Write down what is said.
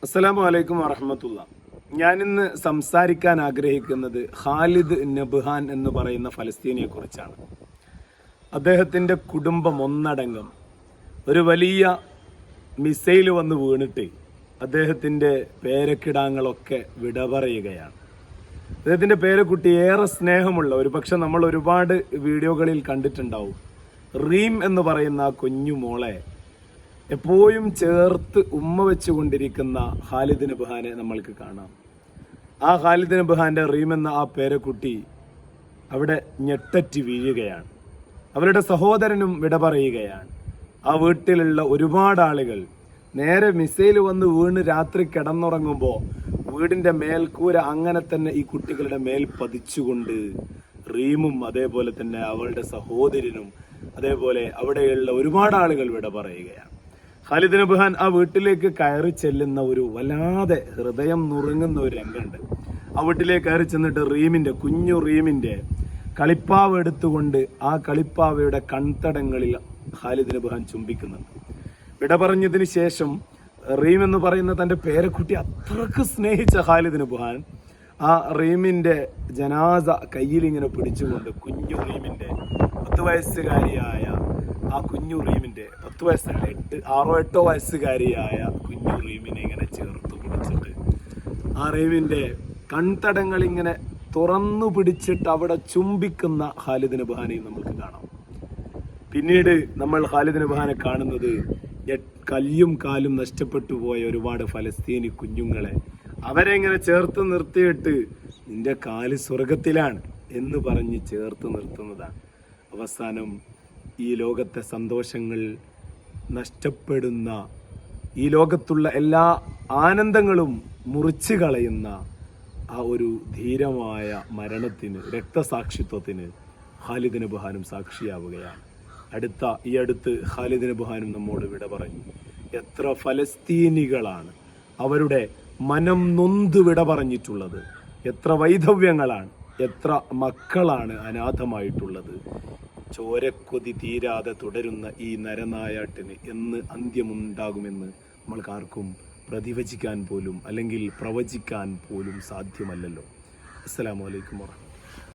അസ്സലാമു അലൈക്കും വറഹ്മത്തുള്ള. ഞാനിന്ന് സംസാരിക്കാൻ ആഗ്രഹിക്കുന്നത് ഖാലിദ് നബ്ഹാൻ എന്ന് പറയുന്ന ഫലസ്തീനിയെ കുറിച്ചാണ്. അദ്ദേഹത്തിൻ്റെ കുടുംബം ഒന്നടങ്കം ഒരു വലിയ മിസൈൽ വന്ന് വീണിട്ട് അദ്ദേഹത്തിൻ്റെ പേരക്കിടാങ്ങളൊക്കെ വിട പറയുകയാണ്. അദ്ദേഹത്തിൻ്റെ പേരക്കുട്ടി ഏറെ സ്നേഹമുള്ള, ഒരു പക്ഷെ നമ്മൾ ഒരുപാട് വീഡിയോകളിൽ കണ്ടിട്ടുണ്ടാവും, റീം എന്ന് പറയുന്ന ആ കുഞ്ഞു മോളെ എപ്പോഴും ചേർത്ത് ഉമ്മ വെച്ചുകൊണ്ടിരിക്കുന്ന ഖാലിദ് നബ്ഹാനെ നമ്മൾക്ക് കാണാം. ആ ഖാലിദ് നബ്ഹാന്റെ റീം എന്ന ആ പേരക്കുട്ടി അവിടെ ഞെട്ടറ്റി വീഴുകയാണ്. അവരുടെ സഹോദരനും വിട പറയുകയാണ്. ആ വീട്ടിലുള്ള ഒരുപാട് ആളുകൾ നേരെ മിസൈൽ വന്ന് വീണ് രാത്രി കിടന്നുറങ്ങുമ്പോൾ വീടിൻ്റെ മേൽക്കൂര അങ്ങനെ തന്നെ ഈ കുട്ടികളുടെ മേൽ പതിച്ചുകൊണ്ട് റീമും അതേപോലെ തന്നെ അവളുടെ സഹോദരനും അതേപോലെ അവിടെയുള്ള ഒരുപാട് ആളുകൾ വിട പറയുകയാണ്. ഖാലിദ് നബ്ഹാൻ ആ വീട്ടിലേക്ക് കയറി ചെല്ലുന്ന ഒരു വല്ലാതെ ഹൃദയം നുറുങ്ങുന്ന ഒരു രംഗമുണ്ട്. ആ വീട്ടിലേക്ക് കയറി ചെന്നിട്ട് കുഞ്ഞു റീമിന്റെ കളിപ്പാവ് എടുത്തുകൊണ്ട് ആ കളിപ്പാവയുടെ കൺതടങ്ങളിൽ ഖാലിദ് നബ്ഹാൻ ചുംബിക്കുന്നുണ്ട്. വിട പറഞ്ഞതിന് ശേഷം റീം എന്ന് പറയുന്ന തൻ്റെ പേരക്കുട്ടി അത്രക്ക് സ്നേഹിച്ച ഖാലിദ് നബ്ഹാൻ ആ റീമിന്റെ ജനാസ കയ്യിൽ ഇങ്ങനെ പിടിച്ചുകൊണ്ട് കുഞ്ഞു റീമിന്റെ 10 വയസ്സുകാരിയായ ആ കുഞ്ഞു റീമിന്റെ 10 വയസ്സല്ല, 6 8 വയസ്സുകാരിയായ കുഞ്ഞു റീമിനെ ഇങ്ങനെ ചേർത്ത് പിടിച്ചിട്ട് ആ റീമിന്റെ കൺതടങ്ങൾ ഇങ്ങനെ തുറന്നു പിടിച്ചിട്ട് അവിടെ ചുംബിക്കുന്ന ഖാലിദ് നബ്ഹാനെയും നമുക്ക് കാണാം. പിന്നീട് നമ്മൾ ഖാലിദ് നബ്ഹാനെ കാണുന്നത് കയ്യും കാലും നഷ്ടപ്പെട്ടു പോയ ഒരുപാട് ഫലസ്തീനി കുഞ്ഞുങ്ങളെ അവരെ ഇങ്ങനെ ചേർത്ത് നിർത്തിയിട്ട് നിന്റെ കാല് സ്വർഗത്തിലാണ് എന്ന് പറഞ്ഞ് ചേർത്ത് നിർത്തുന്നതാണ്. അവസാനം ഈ ലോകത്തെ സന്തോഷങ്ങൾ നഷ്ടപ്പെടുന്ന, ഈ ലോകത്തുള്ള എല്ലാ ആനന്ദങ്ങളും മുറിച്ചു കളയുന്ന ആ ഒരു ധീരമായ മരണത്തിന്, രക്തസാക്ഷിത്വത്തിന് ഖാലിദ് നബ്ഹാനും സാക്ഷിയാവുകയാണ്. ഈ അടുത്ത് ഖാലിദ് നബ്ഹാനും നമ്മോട് വിട പറഞ്ഞു. എത്ര ഫലസ്തീനികളാണ് അവരുടെ മനം നൊന്ത് വിട പറഞ്ഞിട്ടുള്ളത്, എത്ര വൈധവ്യങ്ങളാണ്, എത്ര മക്കളാണ് അനാഥമായിട്ടുള്ളത്. ചോരക്കൊതി തീരാതെ തുടരുന്ന ഈ നരനായാട്ടിന് എന്ന് അന്ത്യമുണ്ടാകുമെന്ന് നമ്മൾക്കാർക്കും പ്രതിവചിക്കാൻ പോലും അല്ലെങ്കിൽ പ്രവചിക്കാൻ പോലും സാധ്യമല്ലല്ലോ. അസ്സലാമു അലൈക്കും വറഹ്മത്തുള്ളാഹി.